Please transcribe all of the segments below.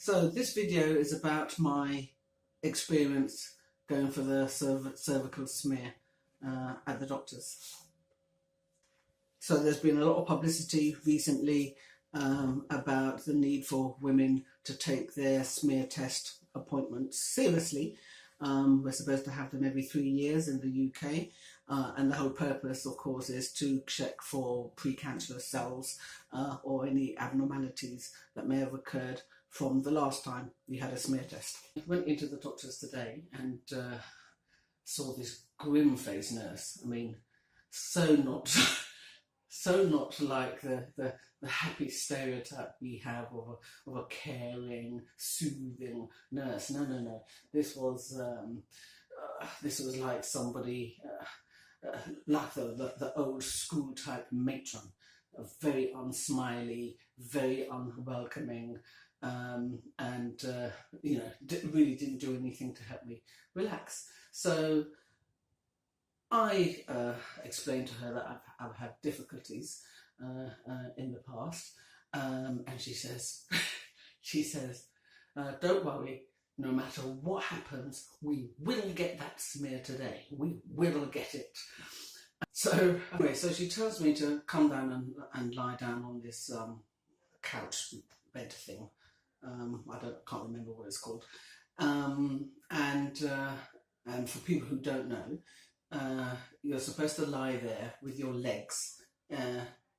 So this video is about my experience going for the cervical smear at the doctor's. So there's been a lot of publicity recently about the need for women to take their smear test appointments seriously. We're supposed to have them every 3 years in the UK, and the whole purpose, of course, is to check for precancerous cells or any abnormalities that may have occurred from the last time you had a smear test. I went into the doctor's today and saw this grim-faced nurse. I mean, so not like the happy stereotype we have of a caring, soothing nurse. No. This was like somebody like the old school type matron, very unsmiley, very unwelcoming, and really didn't do anything to help me relax. So I explained to her that I've had difficulties in the past, and she says, don't worry, no matter what happens, we will get that smear today. We will get it. So anyway, so she tells me to come down and lie down on this couch bed thing. I can't remember what it's called. And for people who don't know, you're supposed to lie there with your legs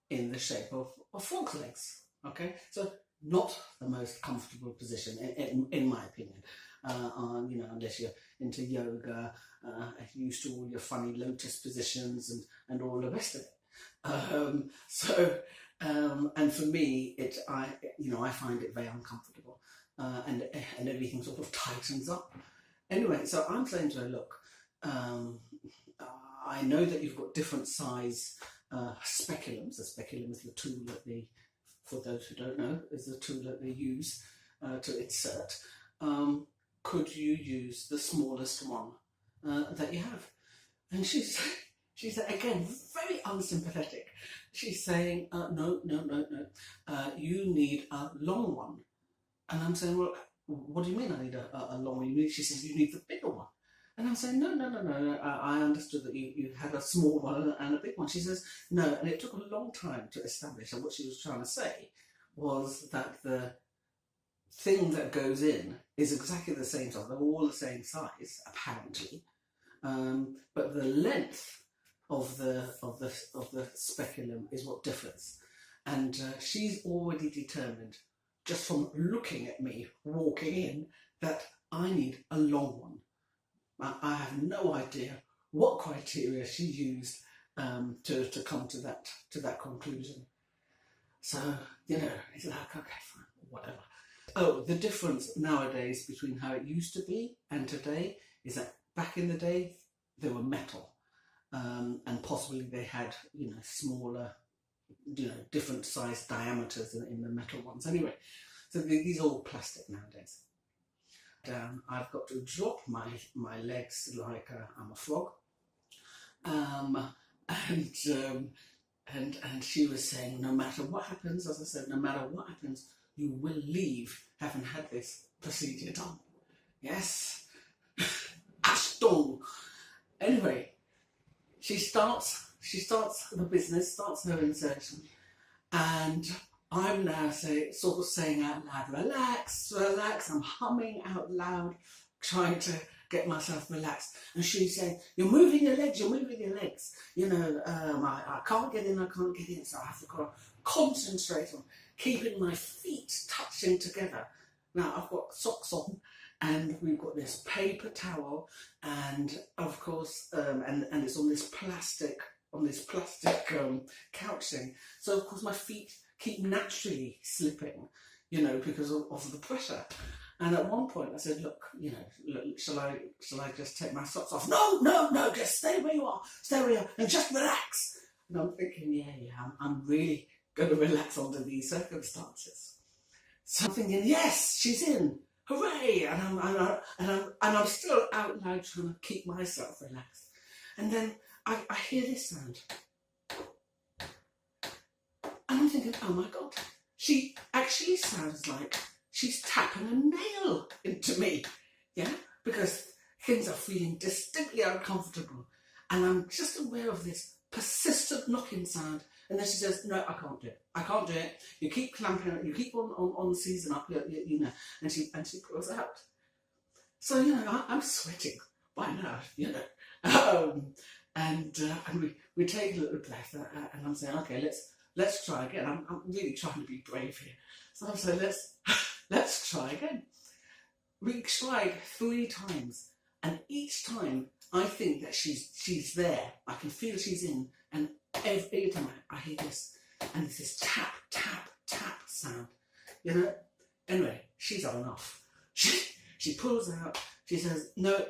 in the shape of frog's legs. Okay, so not the most comfortable position in my opinion. Unless you're into yoga, used to all your funny lotus positions and all the rest of it. And for me, I find it very uncomfortable, and everything sort of tightens up. Anyway, so I'm saying to her, look, I know that you've got different size speculums. The speculum is the tool that for those who don't know, is the tool that they use to insert. Could you use the smallest one that you have? And she's again very unsympathetic. She's saying, no, you need a long one. And I'm saying, well, what do you mean I need a long one? She says, you need the bigger one. And I'm saying, no, I understood that you had a small one and a big one. She says, no, and it took a long time to establish. And what she was trying to say was that the thing that goes in is exactly the same size. They're all the same size, apparently. But the length of the speculum is what differs. And she's already determined, just from looking at me walking in, that I need a long one. I have no idea what criteria she used to come to that conclusion. So, it's like, okay, fine, whatever. Oh, the difference nowadays between how it used to be and today is that back in the day they were metal, and possibly they had smaller, different size diameters in the metal ones. Anyway, so these are all plastic nowadays. I've got to drop my legs like I'm a frog, and she was saying, no matter what happens, as I said, no matter what happens, you will leave having had this procedure done. Yes, Ashton. Anyway, she starts the business, starts her insertion, and I'm now sort of saying out loud, relax. I'm humming out loud, trying to get myself relaxed. And she's saying, you're moving your legs. I can't get in, so I have to concentrate on keeping my feet touching together. Now, I've got socks on, and we've got this paper towel, and of course, and it's on this plastic couch thing. So of course my feet keep naturally slipping, because of the pressure. And at one point I said, look, shall I just take my socks off? No, just stay where you are, and just relax. And I'm thinking, yeah, I'm really going to relax under these circumstances. So I'm thinking, yes, she's in, hooray! And I'm still out loud trying to keep myself relaxed. And then I hear this sound. And I'm thinking, oh my God, she actually sounds like she's tapping a nail into me, yeah, because things are feeling distinctly uncomfortable, and I'm just aware of this persistent knocking sound. And then she says, no, I can't do it. I can't do it. You keep clamping it. You keep on seizing up, you know. And she pulls out. So, you know, I'm sweating by now, you know. And we take a little breath, and I'm saying, okay, let's try again. I'm really trying to be brave here. So I'm saying, let's try again. We tried 3 times, and each time I think that she's there. I can feel she's in, and every time I hear this, and it's this tap, tap, tap sound, you know. Anyway, she's had enough. She pulls out. She says, no,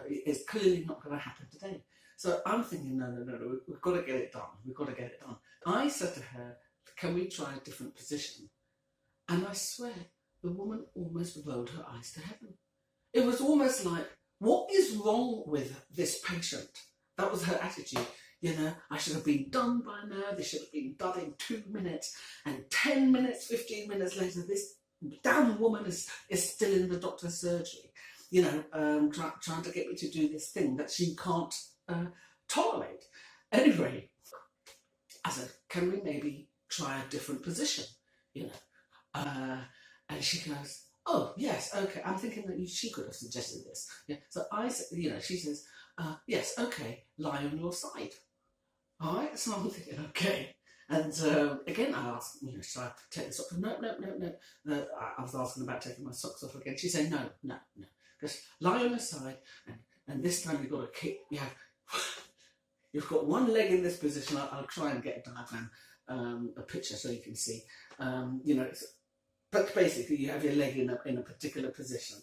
it's clearly not going to happen today. So I'm thinking, no, we've got to get it done. We've got to get it done. I said to her, can we try a different position? And I swear, the woman almost rolled her eyes to heaven. It was almost like, what is wrong with this patient? That was her attitude. You know, I should have been done by now. This should have been done in 2 minutes. And 10 minutes, 15 minutes later, this damn woman is still in the doctor's surgery, you know, trying to get me to do this thing that she can't tolerate. Anyway, I said, can we maybe try a different position, you know? And she goes, oh, yes, okay. I'm thinking that she could have suggested this. Yeah. So I said, you know, she says, yes, okay, lie on your side. All right, so I'm thinking, okay. And again, I asked, you know, should I take the socks off? No. I was asking about taking my socks off again. She said, no. Just lie on your side, and this time you've got to kick. You've got one leg in this position. I'll try and get a diagram, a picture so you can see. You know, but basically you have your leg in a particular position,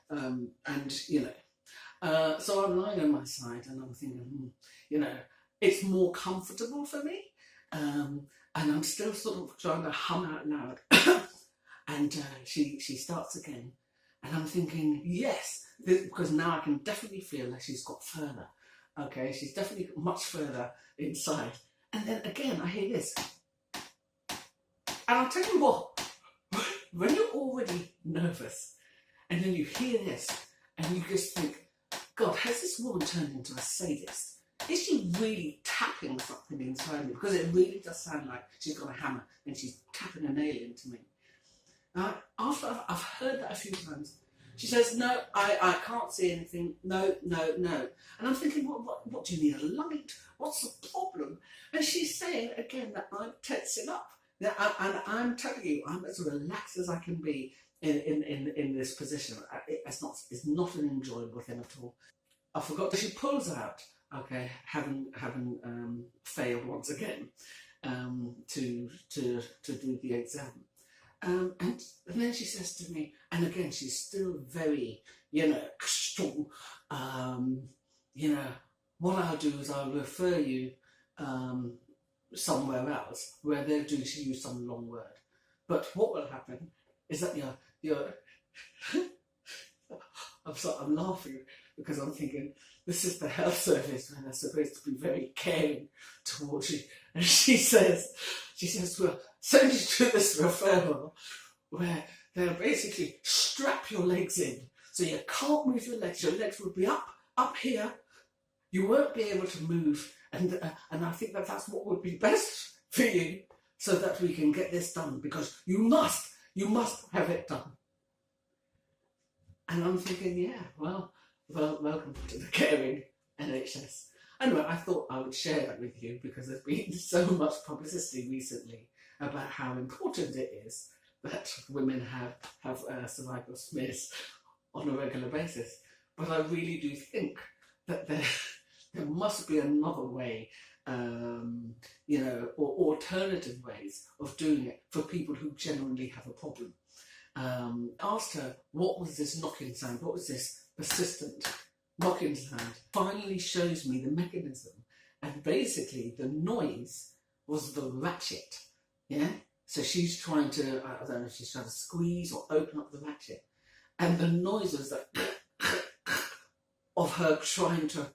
and you know. So I'm lying on my side, and I'm thinking, you know, it's more comfortable for me. And I'm still sort of trying to hum out loud. And she starts again. And I'm thinking, yes, because now I can definitely feel that she's got further. Okay, she's definitely much further inside. And then again, I hear this. And I'll tell you what, when you're already nervous, and then you hear this, and you just think, God, has this woman turned into a sadist? Is she really tapping something inside me? Because it really does sound like she's got a hammer and she's tapping a nail into me. After I've heard that a few times, she says, no, I can't see anything. No. And I'm thinking, what do you need, a light? What's the problem? And she's saying again that I'm tensing up. And I'm telling you, I'm as relaxed as I can be in this position. It's not an enjoyable thing at all. I forgot that she pulls out. Okay, having failed once again to do the exam, and then she says to me, and again she's still very, you know, strong. You know, what I'll do is I'll refer you somewhere else where they'll do to use some long word. But what will happen is that you're I'm laughing because I'm thinking, this is the health service where they're supposed to be very caring towards you. And she says, we'll send you to this referral where they'll basically strap your legs in so you can't move your legs. Your legs will be up here. You won't be able to move. And I think that that's what would be best for you so that we can get this done, because you must have it done. And I'm thinking, yeah, well, welcome to the caring NHS. Anyway, I thought I would share that with you because there's been so much publicity recently about how important it is that women have cervical smears on a regular basis. But I really do think that there must be another way, you know, or alternative ways of doing it for people who genuinely have a problem. Asked her, what was this knocking sound? What was this persistent knocking sound? Finally shows me the mechanism. And basically the noise was the ratchet. Yeah? So she's trying to, I don't know if she's trying to squeeze or open up the ratchet. And the noise was that of her trying to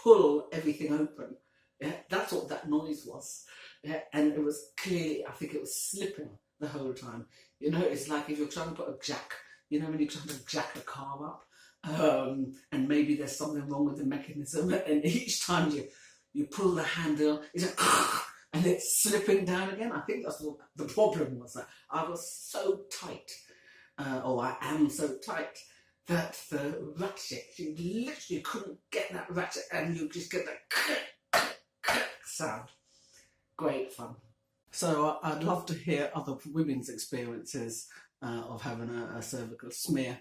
pull everything open. Yeah? That's what that noise was. Yeah? And it was clearly, I think it was slipping the whole time. You know, it's like if you're trying to put a jack, you know, when you're trying to jack a car up, and maybe there's something wrong with the mechanism, and each time you pull the handle, it's like, and it's slipping down again. I think that's what the problem was. That I was so tight, or I am so tight, that the ratchet, you literally couldn't get that ratchet, and you just get that sound. Great fun. So I'd love to hear other women's experiences of having a cervical smear.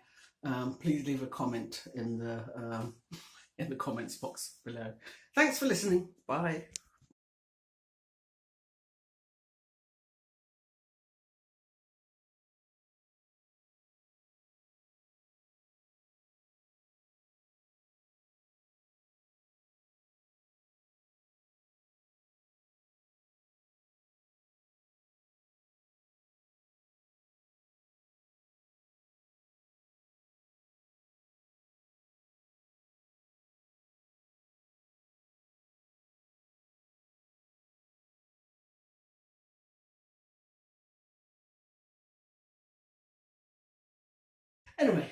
Please leave a comment in the comments box below. Thanks for listening. Bye. Anyway,